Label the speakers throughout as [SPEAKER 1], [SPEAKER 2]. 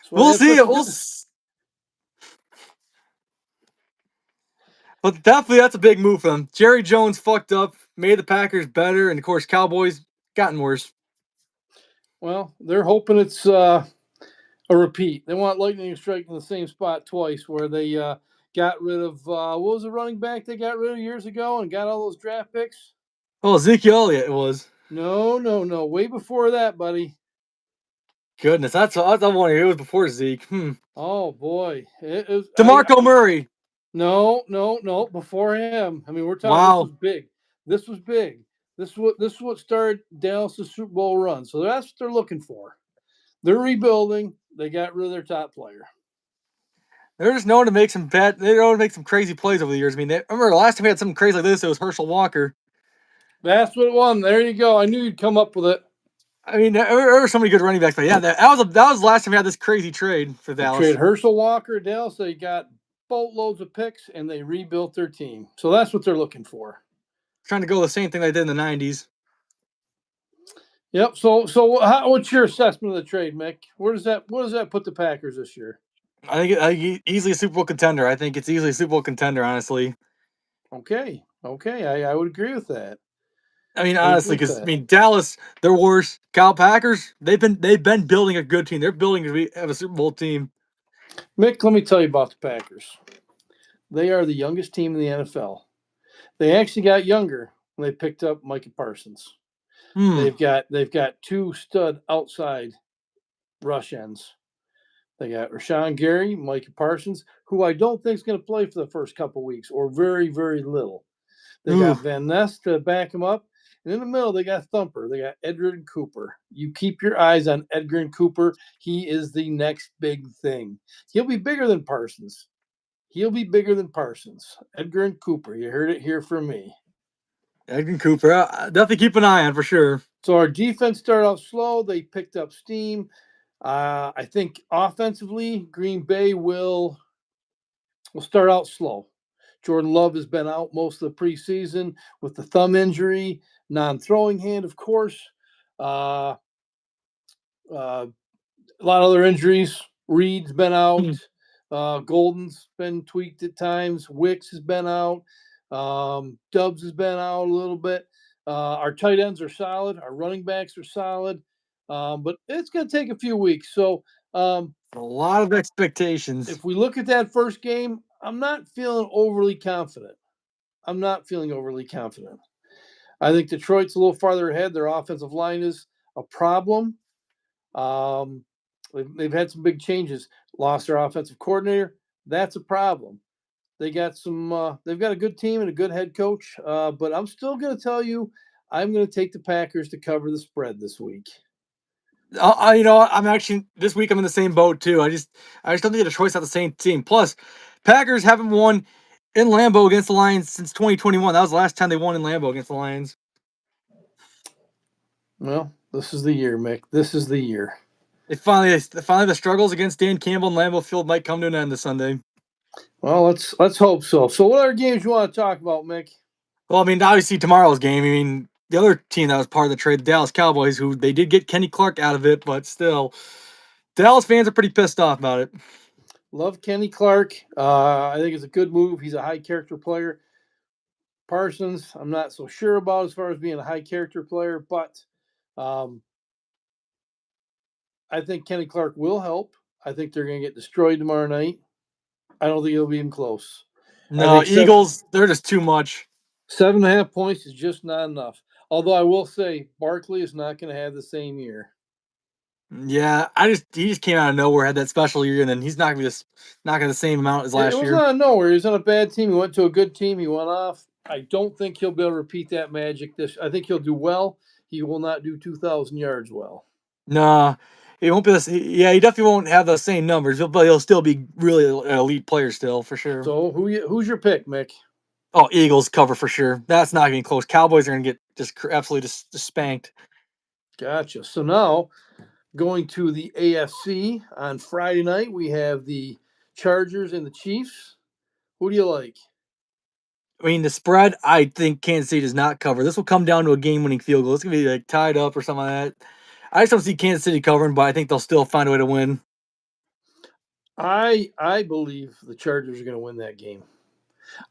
[SPEAKER 1] That's why they
[SPEAKER 2] We'll
[SPEAKER 1] have
[SPEAKER 2] see.
[SPEAKER 1] such a good.
[SPEAKER 2] But definitely that's a big move for them. Jerry Jones fucked up, made the Packers better, and of course Cowboys gotten worse.
[SPEAKER 1] Well, they're hoping it's a repeat. They want lightning to strike in the same spot twice, where they got rid of what was the running back they got rid of years ago and got all those draft picks.
[SPEAKER 2] Well, Ezekiel Elliott it was.
[SPEAKER 1] No, no, no. Way before that, buddy.
[SPEAKER 2] Goodness, that's one. It was before Zeke.
[SPEAKER 1] Oh boy, it is.
[SPEAKER 2] DeMarco Murray.
[SPEAKER 1] No, no, no. Before him. I mean, we're talking. This was
[SPEAKER 2] Wow.
[SPEAKER 1] big. This was big. This is what started Dallas' Super Bowl run. So that's what they're looking for. They're rebuilding. They got rid of their top player.
[SPEAKER 2] They're just known to make some bad. They're known to make some crazy plays over the years. I mean, remember the last time we had something crazy like this, it was Herschel Walker.
[SPEAKER 1] That's what it won. There you go. I knew you'd come up with it.
[SPEAKER 2] I mean, there were so many good running backs, but yeah, that was the last time we had this crazy trade for
[SPEAKER 1] They traded
[SPEAKER 2] Dallas.
[SPEAKER 1] Herschel Walker, Dallas. They got boatloads of picks, and they rebuilt their team. So that's what they're looking for.
[SPEAKER 2] Trying to go the same thing they did in the '90s.
[SPEAKER 1] Yep. What's your assessment of the trade, Mick? Where does that put the Packers this year?
[SPEAKER 2] I think easily a Super Bowl contender. I think it's easily a Super Bowl contender, honestly.
[SPEAKER 1] Okay. Okay. I would agree with that.
[SPEAKER 2] I mean,
[SPEAKER 1] I would agree
[SPEAKER 2] honestly,
[SPEAKER 1] with
[SPEAKER 2] because I
[SPEAKER 1] that.
[SPEAKER 2] mean, Dallas, they're worse. Cal Packers, they've been building a good team. They're building to have a Super Bowl team.
[SPEAKER 1] Mick, let me tell you about the Packers. They are the youngest team in the NFL. They actually got younger when they picked up Micah Parsons.
[SPEAKER 2] Hmm.
[SPEAKER 1] They've got two stud outside rush ends. They got Rashawn Gary, Micah Parsons, who I don't think is going to play for the first couple weeks or very, very little. They
[SPEAKER 2] Ooh.
[SPEAKER 1] got Van Ness to back him up. And in the middle, they got Thumper. They got Edgerrin Cooper. You keep your eyes on Edgerrin Cooper. He is the next big thing. He'll be bigger than Parsons. He'll be bigger than Parsons. Edgerrin Cooper. You heard it here from me.
[SPEAKER 2] Edwin Cooper, definitely keep an eye on for sure.
[SPEAKER 1] So our defense started off slow. They picked up steam. I think offensively, Green Bay will start out slow. Jordan Love has been out most of the preseason with the thumb injury, non-throwing hand, of course. Uh, a lot of other injuries. Reed's been out.
[SPEAKER 2] Hmm.
[SPEAKER 1] Golden's been tweaked at times. Wicks has been out. Dubs has been out a little bit. Our tight ends are solid. Our running backs are solid. But it's going to take a few weeks. So
[SPEAKER 2] A lot of expectations.
[SPEAKER 1] if we look at that first game, I'm not feeling overly confident. I'm not feeling overly confident. I think Detroit's a little farther ahead. Their offensive line is a problem. Um, they've had some big changes. Lost their offensive coordinator. That's a problem. They got some. They've got a good team and a good head coach. But I'm still going to tell you, I'm going to take the Packers to cover the spread this week.
[SPEAKER 2] I'm actually this week. I'm in the same boat too. I just don't think Detroit's not the same team. Plus, Packers haven't won in Lambeau against the Lions since 2021. That was the last time they won in Lambeau against the Lions.
[SPEAKER 1] Well, this is the year, Mick. This is the year.
[SPEAKER 2] Finally the struggles against Dan Campbell and Lambeau Field might come to an end this Sunday.
[SPEAKER 1] Well, let's hope so. So, what other games you want to talk about, Mick?
[SPEAKER 2] Well, I mean, obviously tomorrow's game. I mean, the other team that was part of the trade, the Dallas Cowboys, who they did get Kenny Clark out of it, but still, Dallas fans are pretty pissed off about it.
[SPEAKER 1] Love Kenny Clark. I think it's a good move. He's a high character player. Parsons, I'm not so sure about as far as being a high character player, but um, I think Kenny Clark will help. I think they're going to get destroyed tomorrow night. I don't think it'll be even close. I
[SPEAKER 2] No,
[SPEAKER 1] think
[SPEAKER 2] Eagles, they're just too much.
[SPEAKER 1] 7.5 points is just not enough. Although I will say Barkley is not going to have the same year.
[SPEAKER 2] Yeah, he just came out of nowhere, had that special year, and then he's not gonna the same amount as
[SPEAKER 1] It
[SPEAKER 2] last
[SPEAKER 1] was
[SPEAKER 2] year.
[SPEAKER 1] out of nowhere. He was on a bad team. He went to a good team. He went off. I don't think he'll be able to repeat that magic. I think he'll do well. He will not do 2,000 yards well.
[SPEAKER 2] Nah, he won't be yeah, he definitely won't have the same numbers, but he'll still be really an elite player still for sure.
[SPEAKER 1] So who's your pick, Mick?
[SPEAKER 2] Oh, Eagles cover for sure. That's not gonna be close. Cowboys are gonna get just absolutely just spanked.
[SPEAKER 1] Gotcha. So now going to the AFC on Friday night, we have the Chargers and the Chiefs. Who do you like?
[SPEAKER 2] I mean, the spread, I think Kansas City does not cover. This will come down to a game-winning field goal. It's gonna be like tied up or something like that. I just don't see Kansas City covering, but I think they'll still find a way to win.
[SPEAKER 1] I believe the Chargers are going to win that game.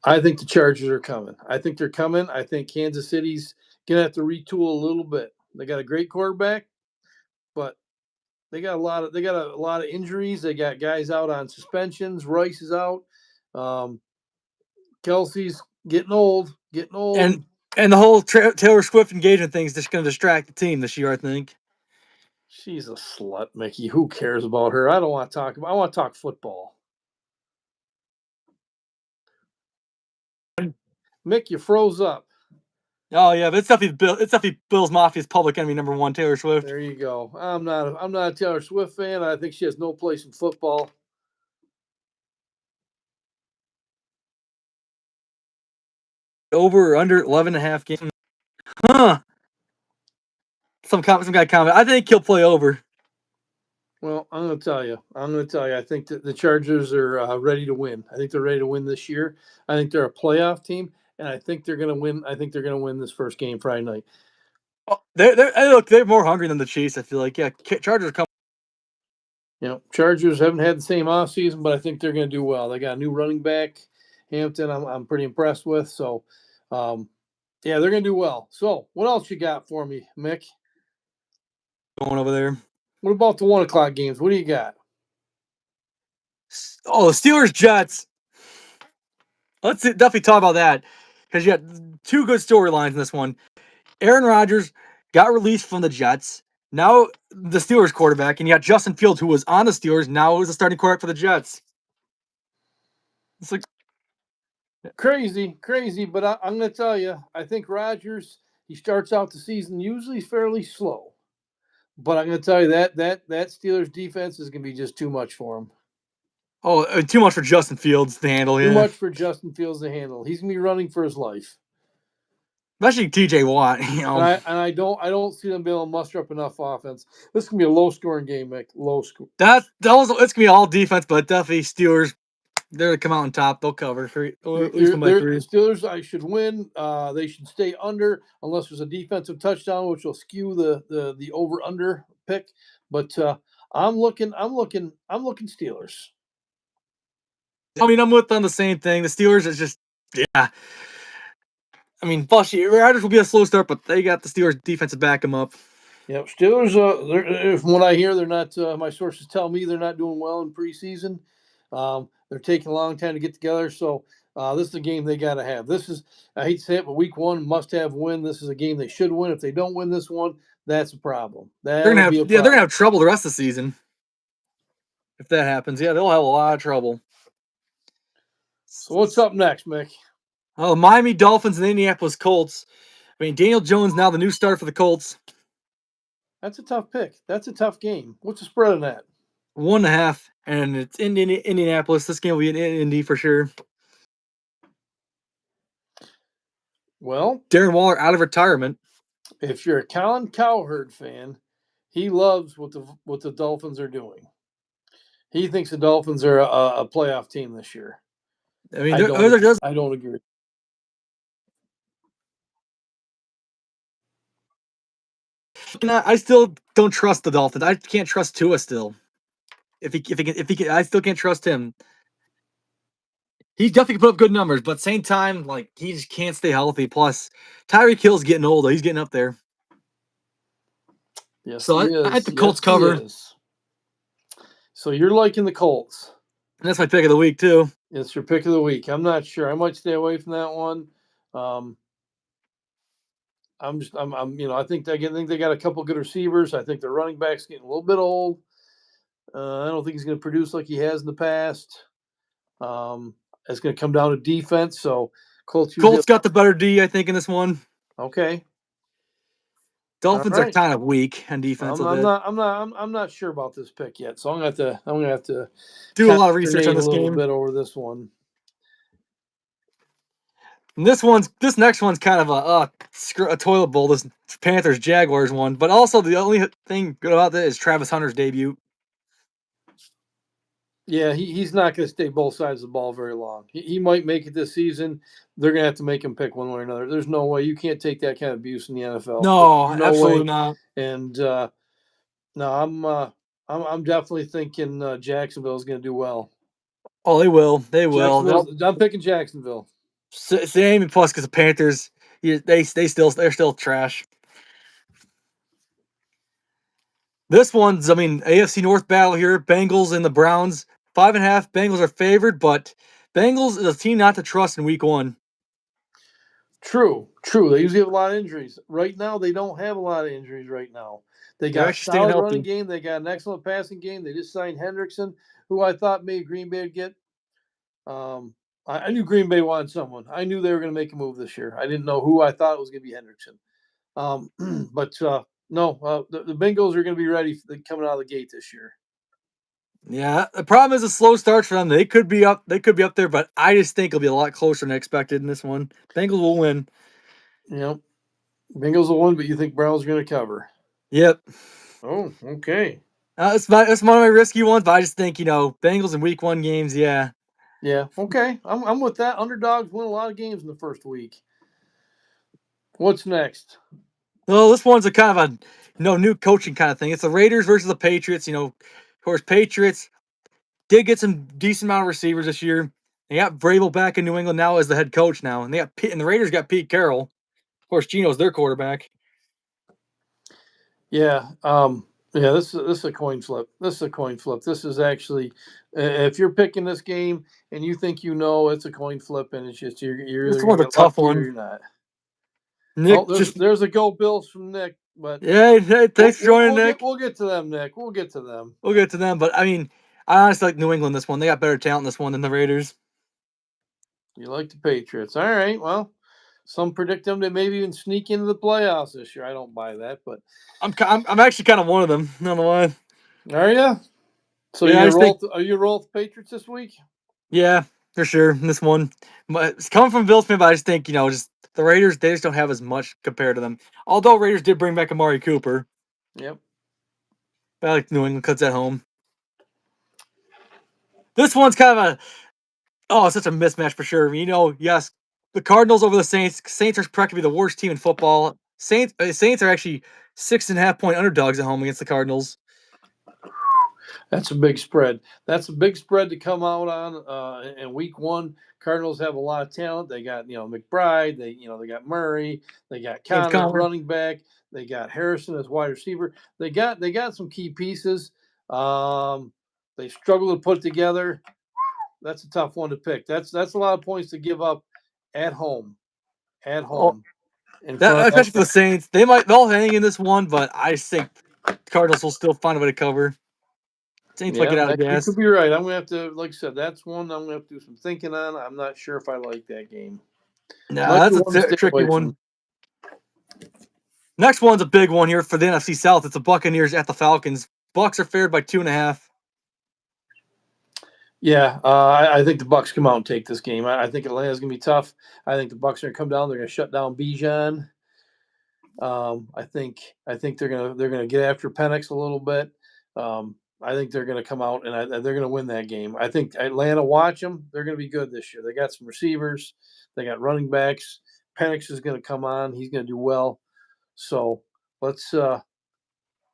[SPEAKER 1] I think the Chargers are coming. I think they're coming. I think Kansas City's going to have to retool a little bit. They got a great quarterback, but they got a lot of injuries. They got guys out on suspensions. Rice is out. Kelsey's getting old.
[SPEAKER 2] And the whole Taylor Swift engagement thing is just going to distract the team this year, I think.
[SPEAKER 1] She's a slut, Mickey. Who cares about her? I don't want to talk about. I want to talk football. Mick, you froze up.
[SPEAKER 2] Oh yeah, but it's definitely Bills Mafia's public enemy number one, Taylor Swift.
[SPEAKER 1] There you go. I'm not a Taylor Swift fan. I think she has no place in football.
[SPEAKER 2] Over or under 11.5 games. Huh. Some guy comment. I think he'll play over.
[SPEAKER 1] Well, I'm going to tell you. I think that the Chargers are ready to win. I think they're ready to win this year. I think they're a playoff team, and I think they're going to win. I think they're going to win this first game Friday night.
[SPEAKER 2] Oh, they're more hungry than the Chiefs. I feel like Chargers are coming.
[SPEAKER 1] Chargers haven't had the same offseason, but I think they're going to do well. They got a new running back, Hampton. I'm pretty impressed with. So, yeah, they're going to do well. So, what else you got for me, Mick?
[SPEAKER 2] Going over there.
[SPEAKER 1] What about the 1 o'clock games? What do you got?
[SPEAKER 2] Oh, the Steelers Jets. Let's definitely talk about that because you got two good storylines in this one. Aaron Rodgers got released from the Jets. Now the Steelers quarterback, and you got Justin Fields, who was on the Steelers, now is the starting quarterback for the Jets. It's like
[SPEAKER 1] crazy, but I'm going to tell you, I think Rodgers, he starts out the season usually fairly slow. But I'm going to tell you that Steelers defense is going to be just too much for him.
[SPEAKER 2] Oh, too much for Justin Fields to handle.
[SPEAKER 1] Too much for Justin Fields to handle. He's going to be running for his life.
[SPEAKER 2] Especially TJ Watt,
[SPEAKER 1] And I don't see them being able to muster up enough offense. This is going to be a low-scoring game, Mick. Low score.
[SPEAKER 2] It's going to be all defense, but definitely Steelers. They're going to come out on top. They'll cover at least by 3.
[SPEAKER 1] The Steelers, I should win. They should stay under unless there's a defensive touchdown, which will skew the over/under pick. But I'm looking Steelers.
[SPEAKER 2] I mean, I'm with on the same thing. The Steelers is just, yeah. I mean, Rodgers will be a slow start, but they got the Steelers defense to back them up.
[SPEAKER 1] Yep, Steelers. From what I hear, they're not. My sources tell me they're not doing well in preseason. They're taking a long time to get together. So this is a game they got to have. This is, I hate to say it, but week 1 must-have win. This is a game they should win. If they don't win this one, that's a problem. They're
[SPEAKER 2] gonna have trouble the rest of the season if that happens. Yeah, they'll have a lot of trouble.
[SPEAKER 1] So what's up next, Mick?
[SPEAKER 2] Oh, Miami Dolphins and Indianapolis Colts. I mean, Daniel Jones now the new starter for the Colts.
[SPEAKER 1] That's a tough pick. That's a tough game. What's the spread on that?
[SPEAKER 2] 1.5, and it's in Indianapolis. This game will be in Indy for sure.
[SPEAKER 1] Well,
[SPEAKER 2] Darren Waller out of retirement.
[SPEAKER 1] If you're a Colin Cowherd fan, he loves what the Dolphins are doing. He thinks the Dolphins are a playoff team this year.
[SPEAKER 2] I mean,
[SPEAKER 1] I don't agree.
[SPEAKER 2] I still don't trust the Dolphins. I can't trust Tua still. If he can, I still can't trust him. He definitely can put up good numbers, but at the same time, like, he just can't stay healthy. Plus, Tyreek Hill's getting older. He's getting up there.
[SPEAKER 1] Yes,
[SPEAKER 2] so I had the Colts cover.
[SPEAKER 1] So you're liking the Colts.
[SPEAKER 2] And that's my pick of the week too.
[SPEAKER 1] It's your pick of the week. I'm not sure. I might stay away from that one. I think they got a couple good receivers. I think their running back's getting a little bit old. I don't think he's going to produce like he has in the past. It's going to come down to defense. So Colts
[SPEAKER 2] got the better D, I think, in this one.
[SPEAKER 1] Okay.
[SPEAKER 2] Dolphins are kind of weak on defense.
[SPEAKER 1] I'm not sure about this pick yet. So I'm gonna have to
[SPEAKER 2] do a lot of research on this game.
[SPEAKER 1] A little bit over this one.
[SPEAKER 2] And this next one's kind of a toilet bowl. This Panthers Jaguars one, but also the only thing good about that is Travis Hunter's debut.
[SPEAKER 1] Yeah, he's not going to stay both sides of the ball very long. He might make it this season. They're going to have to make him pick one way or another. There's no way. You can't take that kind of abuse in the NFL.
[SPEAKER 2] No absolutely not.
[SPEAKER 1] And no, I'm I'm definitely thinking Jacksonville's going to do well.
[SPEAKER 2] Oh, they will. They will.
[SPEAKER 1] I'm picking Jacksonville.
[SPEAKER 2] Same, plus because the Panthers, they're still trash. This one's, I mean, AFC North battle here. Bengals and the Browns. 5.5. Bengals are favored, but Bengals is a team not to trust in week 1.
[SPEAKER 1] True. They usually have a lot of injuries. Right now, they don't have a lot of injuries right now. They
[SPEAKER 2] They're
[SPEAKER 1] got a
[SPEAKER 2] actually staying
[SPEAKER 1] solid running
[SPEAKER 2] healthy.
[SPEAKER 1] game. They got an excellent passing game. They just signed Hendrickson, who I thought maybe Green Bay would get. I knew Green Bay wanted someone. I knew they were going to make a move this year. I didn't know who. I thought it was going to be Hendrickson. But no, the Bengals are going to be ready coming out of the gate this year.
[SPEAKER 2] Yeah, the problem is a slow start for them. They could be up there, but I just think it'll be a lot closer than expected in this one. Bengals will win.
[SPEAKER 1] Yep. Bengals will win, but you think Browns are going to cover?
[SPEAKER 2] Yep.
[SPEAKER 1] Oh, okay.
[SPEAKER 2] It's one of my risky ones, but I just think, Bengals in week 1 games, yeah.
[SPEAKER 1] Yeah, okay. I'm with that. Underdogs win a lot of games in the first week. What's next?
[SPEAKER 2] Well, this one's a kind of a new coaching kind of thing. It's the Raiders versus the Patriots. Of course, Patriots did get some decent amount of receivers this year. They got Vrabel back in New England now as the head coach now, and the Raiders got Pete Carroll. Of course, Geno's their quarterback.
[SPEAKER 1] Yeah, This is a coin flip. This is actually, if you're picking this game and you think it's a coin flip, and it's just you're
[SPEAKER 2] This
[SPEAKER 1] either
[SPEAKER 2] one's
[SPEAKER 1] gonna
[SPEAKER 2] a
[SPEAKER 1] get
[SPEAKER 2] tough
[SPEAKER 1] lucky or
[SPEAKER 2] one.
[SPEAKER 1] you're not.
[SPEAKER 2] Nick,
[SPEAKER 1] There's a go Bills from Nick, but
[SPEAKER 2] yeah, hey, thanks for joining, Nick.
[SPEAKER 1] We'll get to them, Nick. We'll get to them.
[SPEAKER 2] We'll get to them, but I mean, I honestly like New England this one. They got better talent in this one than the Raiders.
[SPEAKER 1] You like the Patriots, all right? Well, some predict them to maybe even sneak into the playoffs this year. I don't buy that, but
[SPEAKER 2] I'm actually kind of one of them. Not gonna lie.
[SPEAKER 1] Are you? So
[SPEAKER 2] Yeah,
[SPEAKER 1] are you roll with the Patriots this week?
[SPEAKER 2] Yeah, for sure. This one, but it's coming from Bill Smith. I just think just the Raiders. They just don't have as much compared to them. Although Raiders did bring back Amari Cooper.
[SPEAKER 1] Yep.
[SPEAKER 2] But I like New England cuts at home. This one's kind of it's such a mismatch for sure. Yes, the Cardinals over the Saints. Saints are practically the worst team in football. Saints are actually 6.5-point underdogs at home against the Cardinals.
[SPEAKER 1] That's a big spread. That's a big spread to come out on in week 1. Cardinals have a lot of talent. They got McBride. They got Murray. They got Connor running back. They got Harrison as wide receiver. They got some key pieces. They struggle to put it together. That's a tough one to pick. That's a lot of points to give up at home. At home.
[SPEAKER 2] Especially for the Saints. They'll hang in this one, but I think Cardinals will still find a way to cover. Saints might get out of gas.
[SPEAKER 1] You could be right. I'm gonna have to, like I said, that's one I'm gonna have to do some thinking on. I'm not sure if I like that game.
[SPEAKER 2] Nah, that's a tricky one. Next one's a big one here for the NFC South. It's the Buccaneers at the Falcons. Bucs are favored by 2.5.
[SPEAKER 1] Yeah, I think the Bucs come out and take this game. I think Atlanta's gonna be tough. I think the Bucs are gonna come down. They're gonna shut down Bijan. I think they're gonna get after Penix a little bit. I think they're going to come out and they're going to win that game. I think Atlanta, watch them. They're going to be good this year. They got some receivers. They got running backs. Penix is going to come on. He's going to do well. So let's. I'm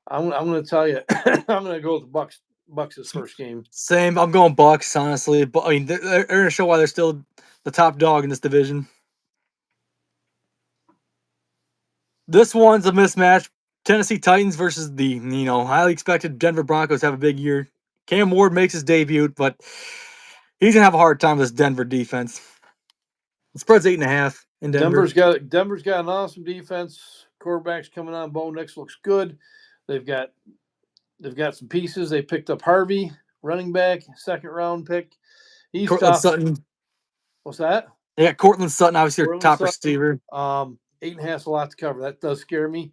[SPEAKER 1] going to tell you. I'm going to go with the Bucs. Bucs' first game.
[SPEAKER 2] Same. I'm going Bucs, honestly. But I mean, they're going to show why they're still the top dog in this division. This one's a mismatch. Tennessee Titans versus the highly expected Denver Broncos have a big year. Cam Ward makes his debut, but he's gonna have a hard time with this Denver defense. The spread's 8.5 in Denver.
[SPEAKER 1] Denver's got an awesome defense. Quarterback's coming on. Bo Nix looks good. They've got some pieces. They picked up Harvey, running back, 2nd round pick. He's
[SPEAKER 2] Cortland
[SPEAKER 1] tough.
[SPEAKER 2] Sutton.
[SPEAKER 1] What's that?
[SPEAKER 2] They got Cortland Sutton, obviously your top receiver.
[SPEAKER 1] 8.5's a lot to cover. That does scare me.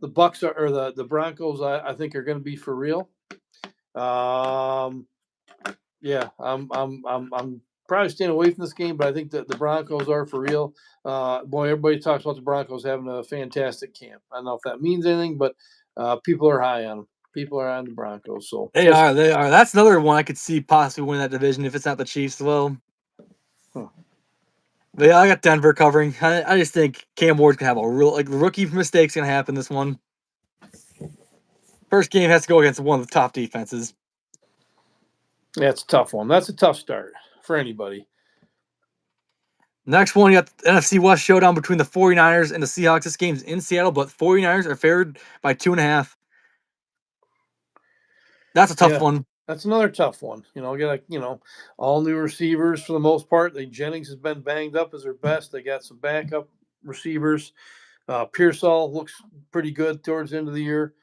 [SPEAKER 1] The Bucs or the Broncos, I think, are going to be for real. Yeah, I'm probably staying away from this game, but I think that the Broncos are for real. Boy, everybody talks about the Broncos having a fantastic camp. I don't know if that means anything, but people are high on them. People are on the Broncos. So
[SPEAKER 2] they are. That's another one I could see possibly win that division if it's not the Chiefs as well. But yeah, I got Denver covering. I just think Cam Ward's gonna have a real rookie mistakes gonna happen this one. First game has to go against one of the top defenses.
[SPEAKER 1] That's a tough one. That's a tough start for anybody.
[SPEAKER 2] Next one, you got the NFC West showdown between the 49ers and the Seahawks. This game's in Seattle, but 49ers are favored by 2.5. That's a tough
[SPEAKER 1] Yeah.
[SPEAKER 2] one.
[SPEAKER 1] That's another tough one. All new receivers for the most part. Jennings has been banged up as their best. They got some backup receivers. Pearsall looks pretty good towards the end of the year.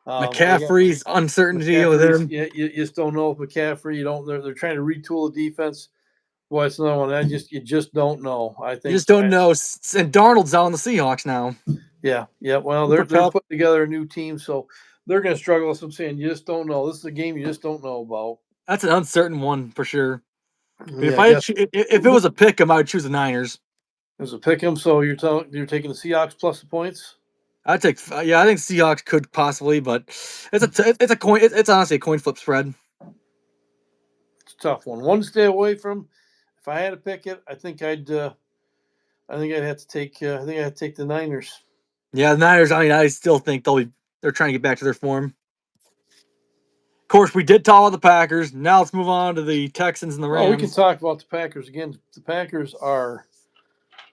[SPEAKER 2] McCaffrey's uncertainty with him.
[SPEAKER 1] Yeah, you just don't know if McCaffrey. You don't. They're trying to retool the defense. Boy, it's another one. You just don't know. I think
[SPEAKER 2] You just don't know. And Darnold's out on the Seahawks now.
[SPEAKER 1] Yeah. Well, they're putting together a new team, so they're going to struggle. As I'm saying, you just don't know. This is a game you just don't know about.
[SPEAKER 2] That's an uncertain one for sure.
[SPEAKER 1] Yeah,
[SPEAKER 2] if it was a pick 'em, I would choose the Niners.
[SPEAKER 1] It was a pick 'em, so you're taking the Seahawks plus the points.
[SPEAKER 2] I think Seahawks could possibly, but it's a coin. It's honestly a coin flip spread.
[SPEAKER 1] It's a tough one. One to stay away from. If I had to pick it, I think I'd have to take. I think I'd have to take the Niners.
[SPEAKER 2] Yeah, the Niners. I mean, I still think they're trying to get back to their form. Of course, we did talk about the Packers. Now let's move on to the Texans and the Rams.
[SPEAKER 1] Oh, we can talk about the Packers again. The Packers are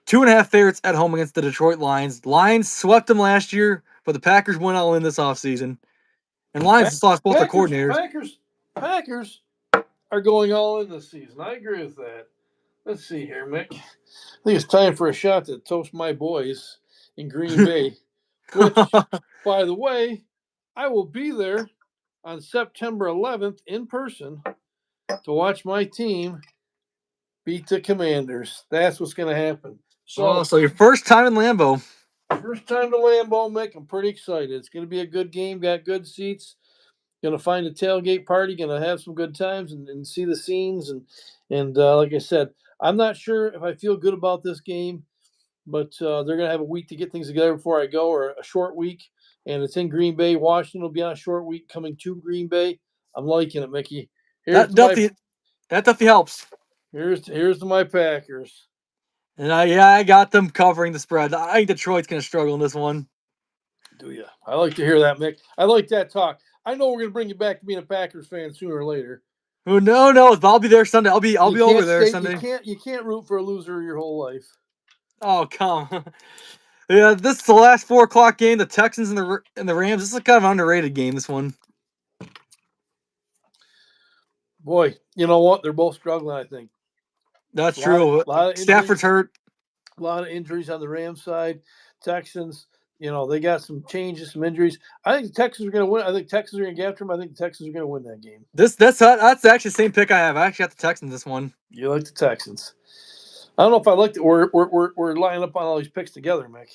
[SPEAKER 2] 2.5 favorites at home against the Detroit Lions. Lions swept them last year, but the Packers went all in this offseason. And Lions just lost both their coordinators.
[SPEAKER 1] Packers are going all in this season. I agree with that. Let's see here, Mick. I think it's time for a shot to toast my boys in Green Bay. Which, by the way, I will be there on September 11th in person to watch my team beat the Commanders. That's what's going to happen.
[SPEAKER 2] So your first time in Lambeau.
[SPEAKER 1] First time to Lambeau, Mick. I'm pretty excited. It's going to be a good game. Got good seats. Going to find a tailgate party. Going to have some good times and see the scenes. And like I said, I'm not sure if I feel good about this game, but they're going to have a week to get things together before I go, or a short week. And it's in Green Bay. Washington will be on a short week coming to Green Bay. I'm liking it, Mickey.
[SPEAKER 2] That definitely helps.
[SPEAKER 1] Here's to my Packers.
[SPEAKER 2] And I got them covering the spread. I think Detroit's going to struggle in this one.
[SPEAKER 1] Do you? I like to hear that, Mick. I like that talk. I know we're going to bring you back to being a Packers fan sooner or later.
[SPEAKER 2] Oh, no, I'll be there Sunday. I'll be over there Sunday.
[SPEAKER 1] You can't root for a loser your whole life.
[SPEAKER 2] Oh, come on. Yeah, this is the last 4:00 game. The Texans and the Rams. This is kind of an underrated game. This one.
[SPEAKER 1] Boy, you know what? They're both struggling. I think
[SPEAKER 2] that's true. Stafford's hurt.
[SPEAKER 1] A lot of injuries on the Rams side. Texans, they got some changes, some injuries. I think the Texans are going to win. I think Texans are going to get after them. I think the Texans are going to win that game.
[SPEAKER 2] That's actually the same pick I have. I actually got the Texans this one.
[SPEAKER 1] You like the Texans? I don't know if I like it. We're lining up on all these picks together, Mick.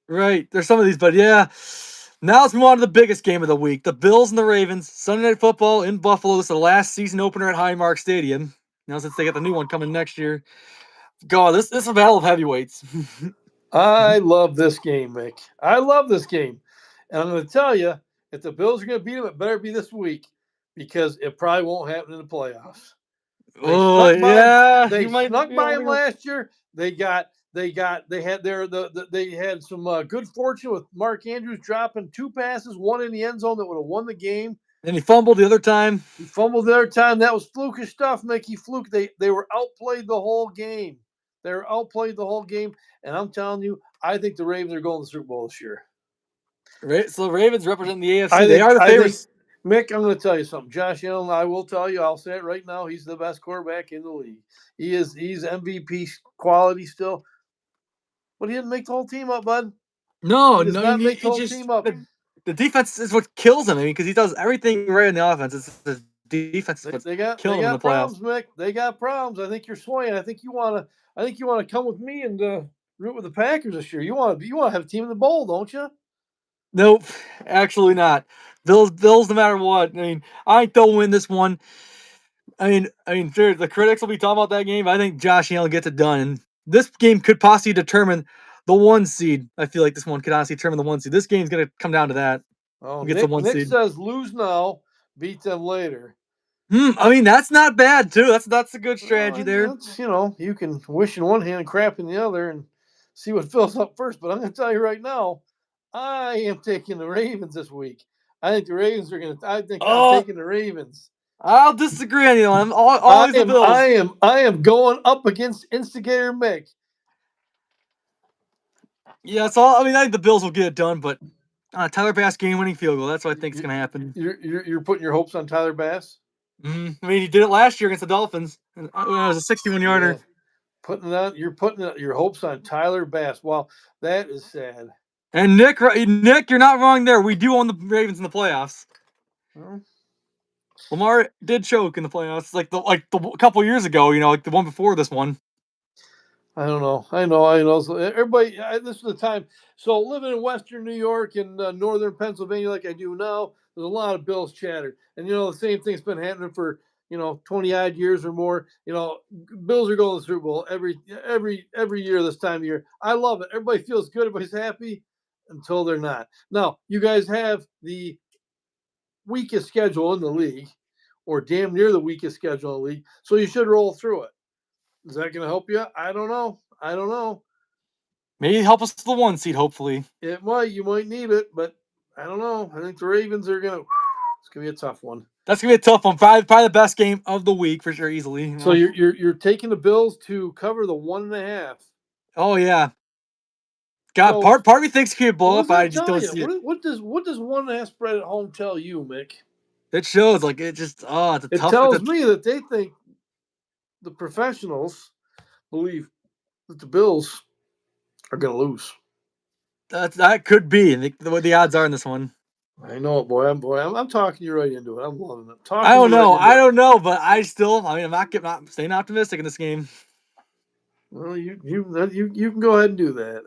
[SPEAKER 2] Right. There's some of these, but yeah. Now let's move on to the biggest game of the week. The Bills and the Ravens. Sunday Night Football in Buffalo. This is the last season opener at Highmark Stadium. Now since they got the new one coming next year. God, this is a battle of heavyweights.
[SPEAKER 1] I love this game, Mick. I love this game. And I'm going to tell you, if the Bills are going to beat them, it better be this week, because it probably won't happen in the playoffs. They snuck by them last year. They had some good fortune with Mark Andrews dropping 2 passes, one in the end zone that would have won the game.
[SPEAKER 2] And he fumbled the other time.
[SPEAKER 1] That was flukish stuff, Mickey. Fluke. They were outplayed the whole game. And I'm telling you, I think the Ravens are going to the Super Bowl this year.
[SPEAKER 2] Right. So the Ravens represent the AFC. They are the favorites.
[SPEAKER 1] Mick, I'm going to tell you something. Josh Allen, I will tell you, I'll say it right now, he's the best quarterback in the league. He's MVP quality still. But he didn't make the whole team up, bud.
[SPEAKER 2] No,
[SPEAKER 1] he does not make the whole team up.
[SPEAKER 2] The defense is what kills him. I mean, because he does everything right in the offense. It's the defense that's killing him in the
[SPEAKER 1] problems,
[SPEAKER 2] playoffs.
[SPEAKER 1] Mick. They got problems. I think you're swaying. I think you want to come with me and root with the Packers this year. You want to have a team in the bowl, don't you?
[SPEAKER 2] Nope, actually not. Bills, no matter what. I mean, I think they'll win this one. I mean, the critics will be talking about that game. I think Josh Allen gets it done. And this game could possibly determine the 1 seed. I feel like this one could honestly determine the 1 seed. This game's going to come down to that.
[SPEAKER 1] Oh, Nick says lose now, beat them later.
[SPEAKER 2] I mean, that's not bad, too. That's a good strategy there.
[SPEAKER 1] You can wish in one hand and crap in the other and see what fills up first. But I'm going to tell you right now, I am taking the Ravens this week. I think the Ravens are gonna. I think I'm
[SPEAKER 2] Oh,
[SPEAKER 1] taking the Ravens.
[SPEAKER 2] I'll disagree on you. I'm always the Bills.
[SPEAKER 1] I am going up against Instigator Mick.
[SPEAKER 2] Yeah, so I mean, I think the Bills will get it done, but Tyler Bass game-winning field goal. That's what I think is going to happen.
[SPEAKER 1] You're putting your hopes on Tyler Bass.
[SPEAKER 2] I mean, he did it last year against the Dolphins. And it was a 61-yarder.
[SPEAKER 1] Yeah. You're putting your hopes on Tyler Bass. Well, that is sad.
[SPEAKER 2] And Nick, you're not wrong there. We do own the Ravens in the playoffs.
[SPEAKER 1] Well,
[SPEAKER 2] Lamar did choke in the playoffs, like the couple years ago. Like the one before this one.
[SPEAKER 1] I don't know. I know. So everybody, this is the time. So living in Western New York and Northern Pennsylvania, like I do now, there's a lot of Bills chatter, and the same thing's been happening for 20 odd years or more. Bills are going to the Super Bowl every year this time of year. I love it. Everybody feels good. Everybody's happy until they're not. Now you guys have the weakest schedule in the league, or damn near the weakest schedule in the league, so you should roll through it. Is that going to help you? I don't know.
[SPEAKER 2] Maybe help us to the 1 seed, hopefully.
[SPEAKER 1] It might. You might need it, but I don't know. I think the Ravens are going to. It's going to be a tough one.
[SPEAKER 2] That's going to be a tough one. Probably the best game of the week for sure, easily.
[SPEAKER 1] So you're taking the Bills to cover the 1.5.
[SPEAKER 2] Oh yeah. God,
[SPEAKER 1] So,
[SPEAKER 2] part of me thinks it could blow up. I just don't
[SPEAKER 1] you?
[SPEAKER 2] see it.
[SPEAKER 1] What does 1.5 spread at home tell you, Mick?
[SPEAKER 2] It shows like it just it's a
[SPEAKER 1] It
[SPEAKER 2] tough.
[SPEAKER 1] tells me that they think the professionals believe that the Bills are going to lose.
[SPEAKER 2] That could be what the odds are in this one.
[SPEAKER 1] I know it, boy. I'm talking you right into it. I'm loving it.
[SPEAKER 2] I don't know, but I mean, I'm not staying optimistic in this game.
[SPEAKER 1] Well, you can go ahead and do that.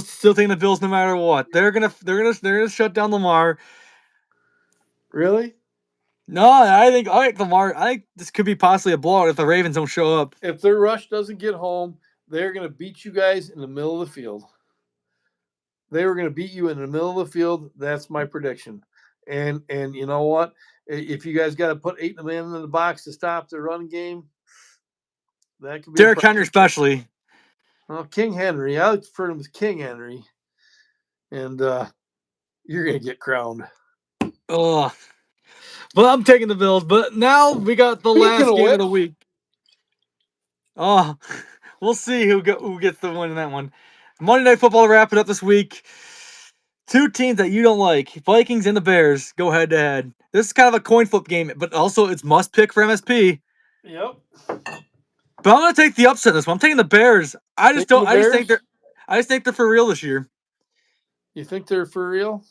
[SPEAKER 2] Still taking the Bills no matter what. They're gonna shut down Lamar.
[SPEAKER 1] Really?
[SPEAKER 2] No, I think Lamar. I think this could be possibly a blowout if the Ravens don't show up.
[SPEAKER 1] If their rush doesn't get home, they're going to beat you guys in the middle of the field. They were going to beat you in the middle of the field. That's my prediction. And you know what? If you guys got to put 8 men in the box to stop the run game, that could be
[SPEAKER 2] Derrick Henry especially.
[SPEAKER 1] Well, King Henry. I like to refer to him as King Henry. And you're going to get crowned.
[SPEAKER 2] Oh. But I'm taking the Bills. But now we got the last game of the week. Oh, we'll see who gets the win in that one. Monday Night Football to wrap it up this week. 2 teams that you don't like, Vikings and the Bears, go head to head. This is kind of a coin flip game, but also it's must pick for MSP.
[SPEAKER 1] Yep.
[SPEAKER 2] But I'm gonna take the upset in this one. I'm taking the Bears. I just think they're for real this year.
[SPEAKER 1] You think they're for real?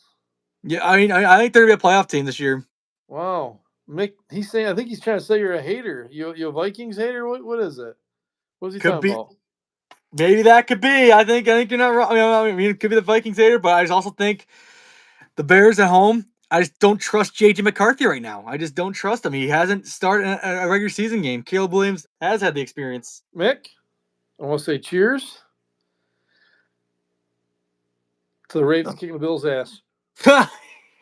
[SPEAKER 2] Yeah, I mean, I think they're gonna be a playoff team this year.
[SPEAKER 1] Wow. Mick, he's saying, I think he's trying to say you're a hater. You a Vikings hater? What is it? What's he talking about?
[SPEAKER 2] Maybe that could be. I think you're not wrong. I mean, it could be the Vikings hater, but I just also think the Bears at home. I just don't trust JJ McCarthy right now. I just don't trust him. He hasn't started a regular season game. Caleb Williams has had the experience.
[SPEAKER 1] Mick, I want to say cheers to the Ravens kicking the Bills' ass.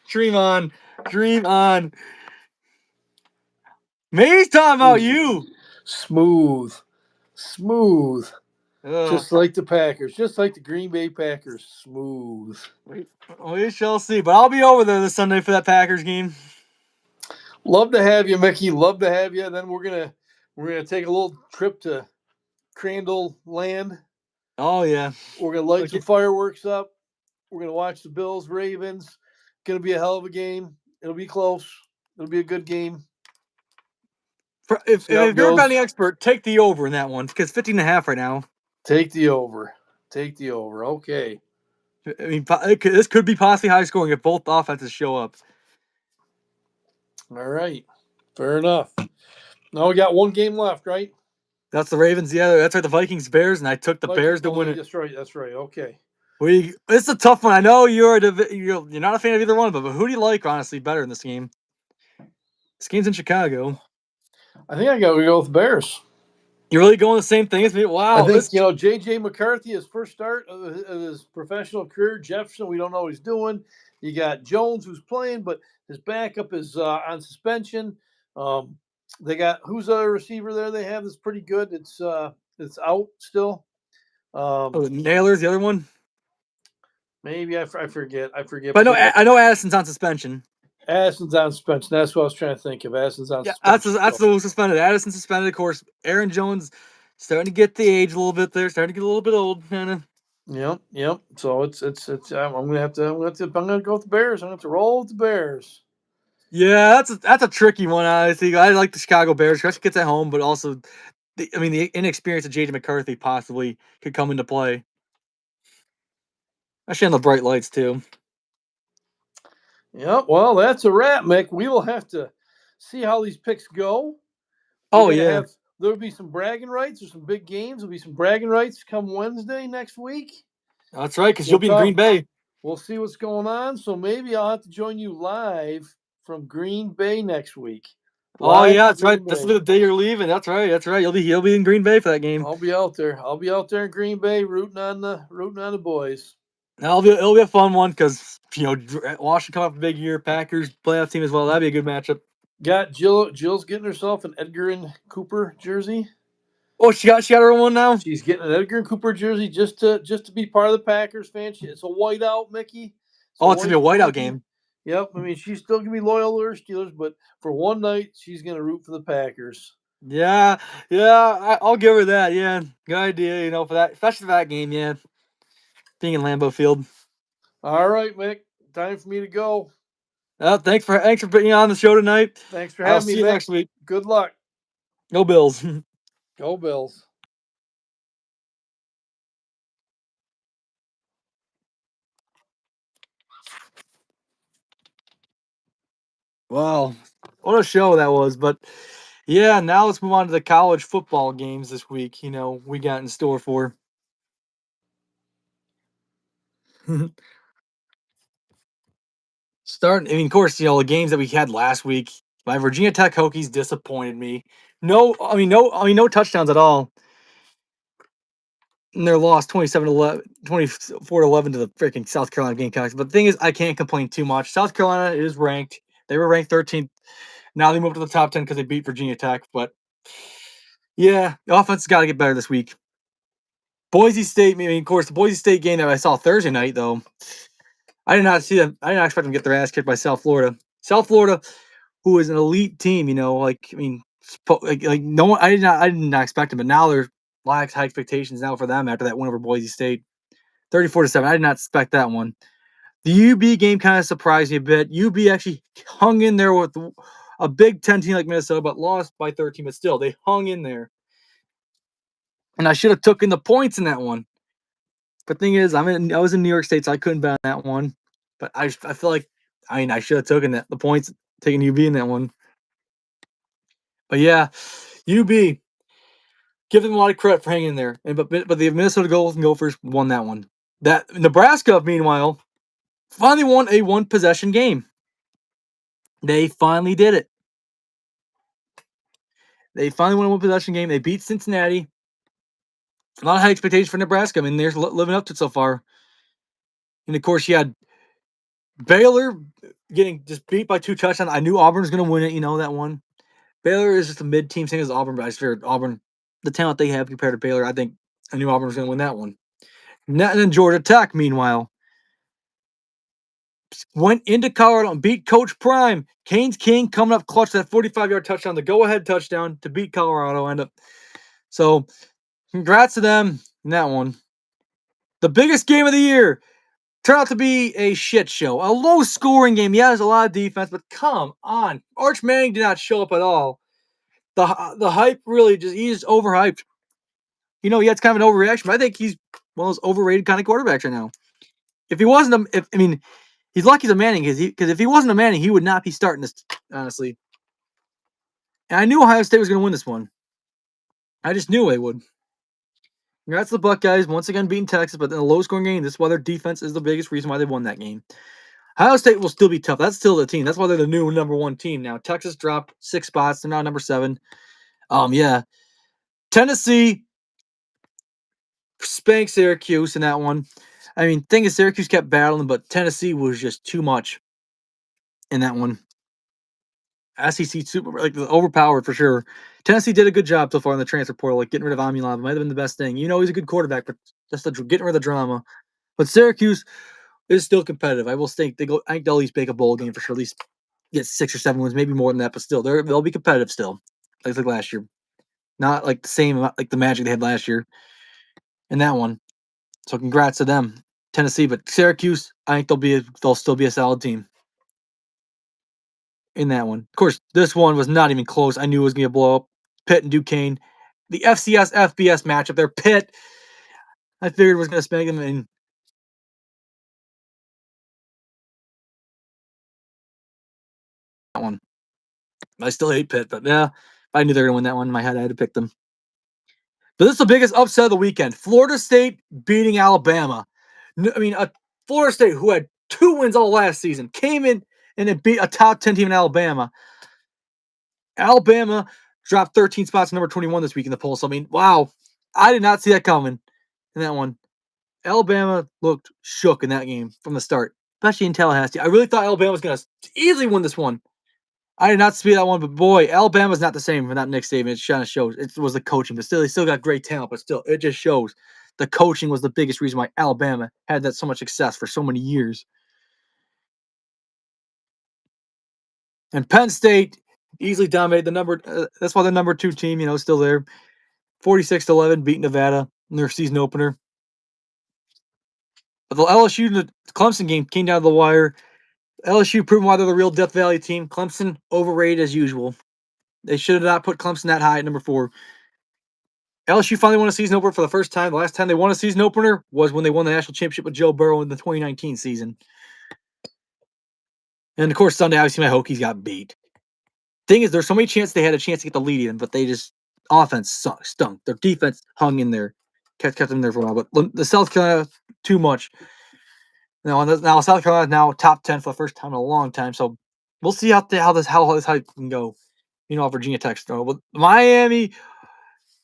[SPEAKER 2] Dream on. Maybe he's talking about you.
[SPEAKER 1] Smooth.
[SPEAKER 2] Ugh.
[SPEAKER 1] Just like the Packers. Just like the Green Bay Packers. Smooth.
[SPEAKER 2] We shall see. But I'll be over there this Sunday for that Packers game.
[SPEAKER 1] Love to have you, Mickey. Love to have you. Then we're gonna take a little trip to Crandall Land.
[SPEAKER 2] Oh yeah.
[SPEAKER 1] We're gonna light some fireworks up. We're gonna watch the Bills Ravens. Gonna be a hell of a game. It'll be close. It'll be a good game.
[SPEAKER 2] If you're a betting expert, take the over in that one because 15.5 right now.
[SPEAKER 1] Take the over. Okay.
[SPEAKER 2] I mean, this could be possibly high scoring if both offenses show up.
[SPEAKER 1] All right. Fair enough. Now we got one game left, right?
[SPEAKER 2] That's the Ravens. Yeah, that's right. The Vikings, Bears, and I took the Bears to win it.
[SPEAKER 1] That's right. Okay.
[SPEAKER 2] It's a tough one. I know you're not a fan of either one, but who do you like honestly better in this game? This game's in Chicago.
[SPEAKER 1] I think I got to go with Bears.
[SPEAKER 2] You're really going the same thing as me? Wow.
[SPEAKER 1] I think, JJ McCarthy, his first start of his professional career. Jefferson, we don't know what he's doing. You got Jones, who's playing, but his backup is on suspension. They got, who's the receiver there they have that's pretty good? It's out still.
[SPEAKER 2] Naylor's the other one?
[SPEAKER 1] Maybe I forget.
[SPEAKER 2] But I know Addison's on suspension.
[SPEAKER 1] Addison's on suspension. That's what I was trying to think of. Addison's on
[SPEAKER 2] Yeah,
[SPEAKER 1] suspension.
[SPEAKER 2] that's the suspended. Addison suspended, of course. Aaron Jones starting to get the age a little bit there, starting to get a little bit old, kind of.
[SPEAKER 1] Yep. So it's. I'm gonna have to. I'm gonna go with the Bears. I'm gonna have to roll with the Bears.
[SPEAKER 2] Yeah, that's a tricky one. I think I like the Chicago Bears. Especially gets at home, but also, the inexperience of JJ McCarthy possibly could come into play. Especially on the bright lights too.
[SPEAKER 1] Yep. Well, that's a wrap, Mick. We will have to see how these picks go. We're
[SPEAKER 2] Oh
[SPEAKER 1] gonna
[SPEAKER 2] yeah,
[SPEAKER 1] have. There'll be some bragging rights. There's some big games. There'll be some bragging rights come Wednesday next week.
[SPEAKER 2] that's right. Because
[SPEAKER 1] We'll
[SPEAKER 2] you'll be in Green
[SPEAKER 1] talk.
[SPEAKER 2] Bay.
[SPEAKER 1] We'll see what's going on. So maybe I'll have to join you live from Green Bay next week.
[SPEAKER 2] Oh
[SPEAKER 1] Live
[SPEAKER 2] yeah,
[SPEAKER 1] from
[SPEAKER 2] that's right.
[SPEAKER 1] Green
[SPEAKER 2] This will
[SPEAKER 1] Bay.
[SPEAKER 2] be the day you're leaving. That's right. That's right. You'll be in Green Bay for that game.
[SPEAKER 1] I'll be out there. I'll be out there in Green Bay rooting on the boys.
[SPEAKER 2] It'll be a fun one because Washington coming off a big year, Packers playoff team as well. That'd be a good matchup.
[SPEAKER 1] Got Jill. Jill's getting herself an Edgar and Cooper jersey.
[SPEAKER 2] Oh, she got her own one now.
[SPEAKER 1] She's getting an Edgar and Cooper jersey just to be part of the Packers fan. It's a whiteout, Mickey. It's a
[SPEAKER 2] Oh, it's gonna be a
[SPEAKER 1] white
[SPEAKER 2] whiteout
[SPEAKER 1] jersey.
[SPEAKER 2] game.
[SPEAKER 1] Yep. I mean, she's still gonna be loyal to her Steelers, but for one night, she's gonna root for the Packers.
[SPEAKER 2] Yeah, I'll give her that. Yeah, good idea. For that, especially for that game. Yeah, being in Lambeau Field.
[SPEAKER 1] All right, Mick. Time for me to go.
[SPEAKER 2] Thanks for being on the show tonight.
[SPEAKER 1] Thanks for
[SPEAKER 2] I'll
[SPEAKER 1] having me,
[SPEAKER 2] see you
[SPEAKER 1] Mick.
[SPEAKER 2] next week.
[SPEAKER 1] Good luck.
[SPEAKER 2] Go Bills.
[SPEAKER 1] Go Bills.
[SPEAKER 2] Wow, what a show that was! But yeah, now let's move on to the college football games this week. We got in store for. Of course, the games that we had last week. My Virginia Tech Hokies disappointed me. No touchdowns at all. And their loss 27-11, 24-11 to the freaking South Carolina Gamecocks. But the thing is, I can't complain too much. South Carolina is ranked. They were ranked 13th. Now they moved to the top 10 because they beat Virginia Tech. But yeah, the offense has got to get better this week. Boise State, of course, the Boise State game that I saw Thursday night, though, I did not see them. I did not expect them to get their ass kicked by South Florida. South Florida, who is an elite team, no one. I did not expect them, but now there's high expectations now for them after that win over Boise State, 34-7. I did not expect that one. The UB game kind of surprised me a bit. UB actually hung in there with a Big Ten team like Minnesota, but lost by 13. But still, they hung in there, and I should have taken the points in that one. But thing is, I was in New York State, so I couldn't bet on that one. But I feel like I should have taken the points, taking UB in that one. But yeah, UB, give them a lot of credit for hanging in there. But the Minnesota Golden Gophers won that one. That Nebraska, meanwhile, finally won a one possession game. They finally did it. They finally won a one possession game. They beat Cincinnati. A lot of high expectations for Nebraska. They're living up to it so far. And of course, you had Baylor getting just beat by 2 touchdowns. I knew Auburn was going to win it. That one. Baylor is just a mid-team, same as Auburn, but I just figured Auburn, the talent they have compared to Baylor, I knew Auburn was going to win that one. And then Georgia Tech, meanwhile, went into Colorado and beat Coach Prime. Canes King coming up clutch, that 45-yard touchdown, the go-ahead touchdown to beat Colorado. So, congrats to them in that one. The biggest game of the year turned out to be a shit show. A low-scoring game. Yeah, there's a lot of defense, but come on. Arch Manning did not show up at all. The hype really he's just overhyped. Yeah, it's kind of an overreaction, but I think he's one of those overrated kind of quarterbacks right now. If he wasn't, he's lucky he's a Manning because if he wasn't a Manning, he would not be starting this, honestly. And I knew Ohio State was going to win this one. I just knew they would. Congrats to the Buckeyes, once again beating Texas, but in a low-scoring game, this is why their defense is the biggest reason why they won that game. Ohio State will still be tough. That's still the team. That's why they're the new number 1 team now. Texas dropped 6 spots. They're now number 7. Yeah. Tennessee spanked Syracuse in that one. Thing is, Syracuse kept battling, but Tennessee was just too much in that one. SEC super, overpowered for sure. Tennessee did a good job so far in the transfer portal, getting rid of Amulava. Might have been the best thing. He's a good quarterback, but just getting rid of the drama. But Syracuse is still competitive. I think they'll at least make a bowl game for sure. At least get 6 or 7 wins, maybe more than that, but still, they'll be competitive still, like last year. Not like the same like the Magic they had last year in that one. So congrats to them, Tennessee. But Syracuse, I think they'll still be a solid team in that one. Of course, this one was not even close. I knew it was going to blow up. Pitt and Duquesne, the FCS FBS matchup there. Pitt, I figured was going to spank them in. That one. I still hate Pitt, but yeah, I knew they were going to win that one in my head. I had to pick them. But this is the biggest upset of the weekend. Florida State beating Alabama. I mean, Florida State, who had 2 wins all last season, came in and it beat a top 10 team in Alabama. Alabama dropped 13 spots, number 21 this week in the poll. So, I mean, wow. I did not see that coming in that one. Alabama looked shook in that game from the start, especially in Tallahassee. I really thought Alabama was going to easily win this one. I did not see that one, but boy, Alabama's not the same without Nick Saban. It kind of shows. It was the coaching, but still, they still got great talent, but still, it just shows the coaching was the biggest reason why Alabama had that so much success for so many years. And Penn State easily dominated the number. That's why the number 2 team, still there. 46-11, beat Nevada in their season opener. But the LSU and the Clemson game came down to the wire. LSU proving why they're the real Death Valley team. Clemson overrated as usual. They should have not put Clemson that high at number 4. LSU finally won a season opener for the first time. The last time they won a season opener was when they won the national championship with Joe Burrow in the 2019 season. And of course, Sunday, obviously, my Hokies got beat. Thing is, there's so many chances they had a chance to get the lead in, but they just offense stunk. Their defense hung in there, kept them there for a while. But the South Carolina too much. Now South Carolina is now top 10 for the first time in a long time. So we'll see how this can go. Virginia Tech. But Miami,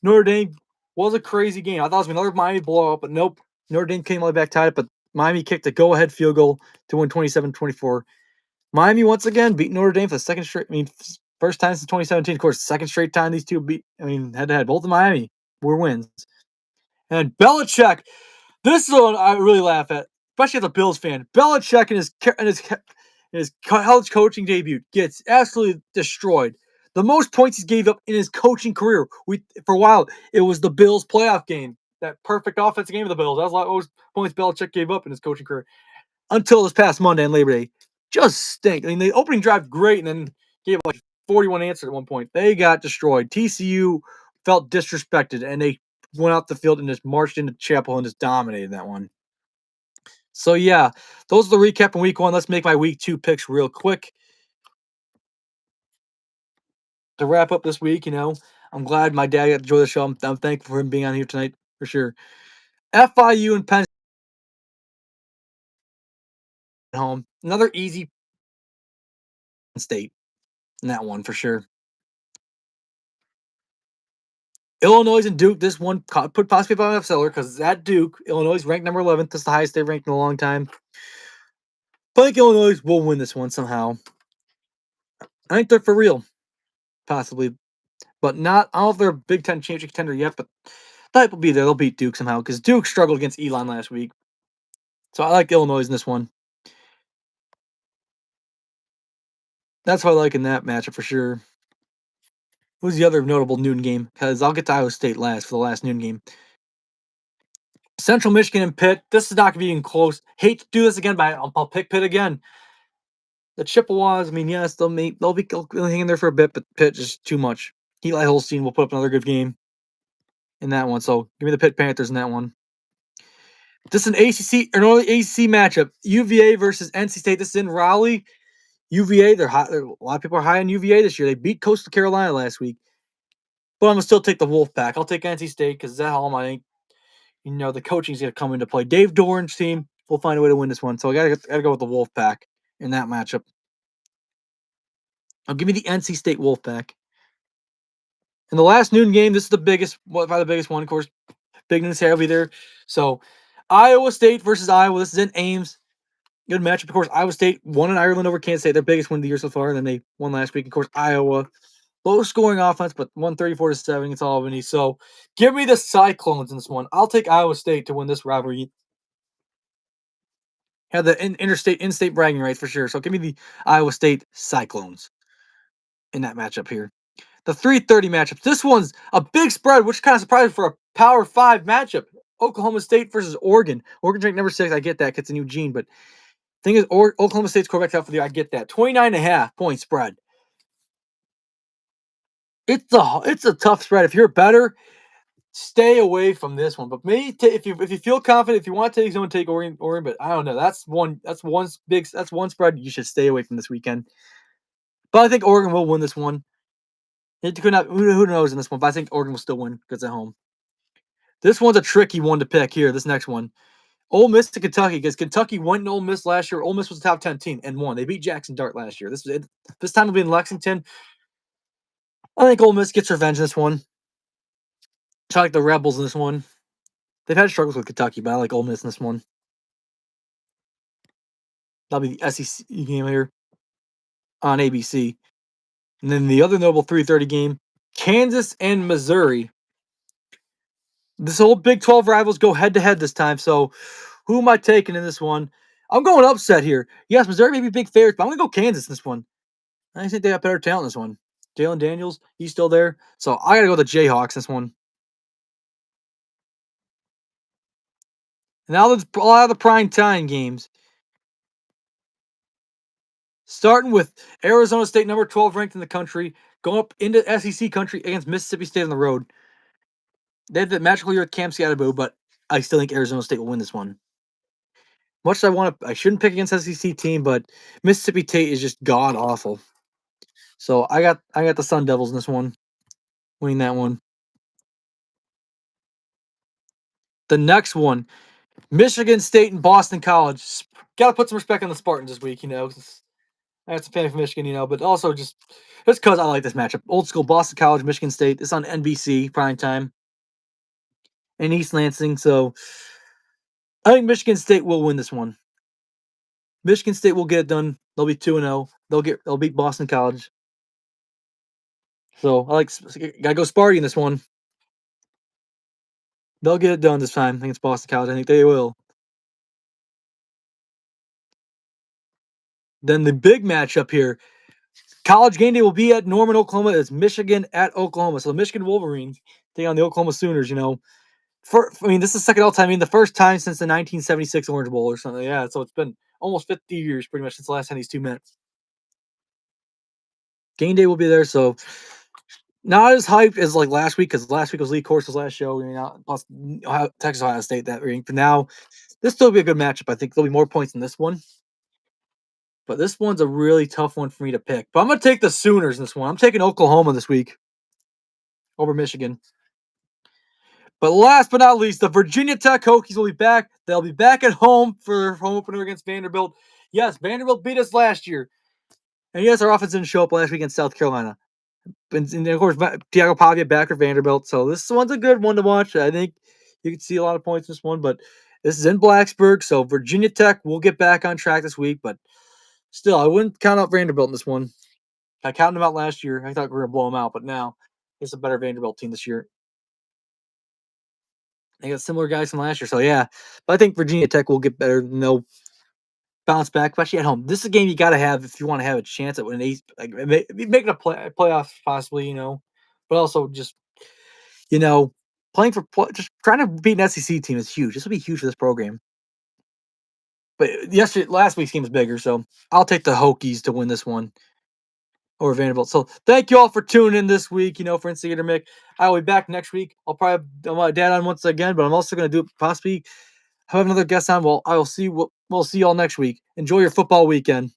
[SPEAKER 2] Notre Dame was a crazy game. I thought it was another Miami blowout, but nope. Notre Dame came all the way back tied, but Miami kicked a go-ahead field goal to win 27-24. Miami once again beat Notre Dame for the second straight. First time since 2017. Of course, second straight time these two beat. Head to head. Both of Miami were wins. And Belichick, this is one I really laugh at, especially as a Bills fan. Belichick in his college coaching debut gets absolutely destroyed. The most points he gave up in his coaching career. For a while, it was the Bills playoff game. That perfect offensive game of the Bills. That was a lot of most points Belichick gave up in his coaching career. Until this past Monday and Labor Day. Just stink. The opening drive, great, and then gave like 41 answers at one point. They got destroyed. TCU felt disrespected, and they went out the field and just marched into Chapel and just dominated that one. So, yeah, those are the recap in week 1. Let's make my week 2 picks real quick. To wrap up this week, I'm glad my dad got to enjoy the show. I'm thankful for him being on here tonight, for sure. FIU and Penn State home. Another easy State in that one, for sure. Illinois and Duke, this one put possibly by a seller because at Duke, Illinois is ranked number 11th. That's the highest they've ranked in a long time. But I think Illinois will win this one somehow. I think they're for real, possibly. But not, I don't know if they're a Big Ten championship contender yet, but that will be there. They'll beat Duke somehow because Duke struggled against Elon last week. So I like Illinois in this one. That's what I like in that matchup for sure. Who's the other notable noon game? Because I'll get to Iowa State last for the last noon game. Central Michigan and Pitt. This is not going to be even close. Hate to do this again, but I'll pick Pitt again. The Chippewas, yes, they'll be hanging there for a bit, but Pitt just too much. Eli Holstein will put up another good game in that one. So give me the Pitt Panthers in that one. This is an ACC matchup. UVA versus NC State. This is in Raleigh. UVA, they're hot. A lot of people are high on UVA this year. They beat Coastal Carolina last week. But I'm going to still take the Wolfpack. I'll take NC State because at home, I think, the coaching's going to come into play. Dave Doran's team will find a way to win this one. So I got to go with the Wolfpack in that matchup. I'll give me the NC State Wolfpack. In the last noon game, this is the biggest, probably the biggest one, of course. Big news here will be there. So, Iowa State versus Iowa. This is in Ames. Good matchup. Of course, Iowa State won in Ireland over Kansas State. Their biggest win of the year so far. And then they won last week. Of course, Iowa. Low scoring offense, but 134-7 against Albany. So, give me the Cyclones in this one. I'll take Iowa State to win this rivalry. Have the in-state bragging rights for sure. So give me the Iowa State Cyclones in that matchup here. The 3:30 matchup. This one's a big spread, which kind of surprised for a Power 5 matchup. Oklahoma State versus Oregon. Oregon's ranked number 6. I get that. It's in Eugene. But thing is, Oklahoma State's quarterback out for the year. I get that. 29.5 point spread. It's a tough spread. If you're better, stay away from this one. But maybe if you feel confident, if you want to take someone, take Oregon. But I don't know. That's one spread you should stay away from this weekend. But I think Oregon will win this one. It could not. Who knows in this one? But I think Oregon will still win because at home. This one's a tricky one to pick here. This next one, Ole Miss to Kentucky, because Kentucky went to Ole Miss last year. Ole Miss was a top 10 team and won. They beat Jackson Dart last year. This time will be in Lexington. I think Ole Miss gets revenge in this one. I like the Rebels in this one. They've had struggles with Kentucky, but I like Ole Miss in this one. That'll be the SEC game here on ABC. And then the other notable 3:30 game, Kansas and Missouri. This whole Big 12 rivals go head-to-head this time, so who am I taking in this one? I'm going upset here. Yes, Missouri may be big favorites, but I'm going to go Kansas in this one. I think they got better talent in this one. Jalen Daniels, he's still there. So I got to go with the Jayhawks in this one. Now there's a lot of the prime time games. Starting with Arizona State, number 12 ranked in the country, going up into SEC country against Mississippi State on the road. They had the magical year with Cam Scatterboo, but I still think Arizona State will win this one. Much as I shouldn't pick against SEC team, but Mississippi State is just god awful. So I got the Sun Devils in this one, winning that one. The next one, Michigan State and Boston College. Got to put some respect on the Spartans this week, That's a fan from Michigan, but also just because I like this matchup. Old school Boston College, Michigan State. It's on NBC prime time in East Lansing. So I think Michigan State will win this one. Michigan State will get it done. They'll be 2-0. They'll beat Boston College. So gotta go Sparty in this one. They'll get it done this time. I think it's Boston College. I think they will. Then the big matchup here. College game day will be at Norman, Oklahoma. It's Michigan at Oklahoma. So the Michigan Wolverines take on the Oklahoma Sooners, this is the second all-time. The first time since the 1976 Orange Bowl or something. Yeah, so it's been almost 50 years pretty much since the last time these two met. Game day will be there, so not as hyped as like last week, because last week was Lee Corso's last show, plus Texas Ohio State that ring. But now, this still be a good matchup. I think there'll be more points in this one. But this one's a really tough one for me to pick. But I'm going to take the Sooners in this one. I'm taking Oklahoma this week over Michigan. But last but not least, the Virginia Tech Hokies will be back. They'll be back at home for home opener against Vanderbilt. Yes, Vanderbilt beat us last year. And yes, our offense didn't show up last week against South Carolina. And of course, Tiago Pavia back for Vanderbilt. So this one's a good one to watch. I think you can see a lot of points in this one. But this is in Blacksburg. So Virginia Tech will get back on track this week. But still, I wouldn't count out Vanderbilt in this one. I counted them out last year. I thought we were going to blow them out. But now, it's a better Vanderbilt team this year. They got similar guys from last year. So, yeah. But I think Virginia Tech will get better. And they'll bounce back, especially at home. This is a game you got to have if you want to have a chance at winning making a playoff possibly, but also just, playing for just trying to beat an SEC team is huge. This will be huge for this program. But last week's game was bigger, so I'll take the Hokies to win this one over Vanderbilt. So thank you all for tuning in this week, for Instigator Mick. I'll be back next week. I'll probably have my dad on once again, but I'm also going to do possibly have another guest on. Well, we'll see y'all next week. Enjoy your football weekend.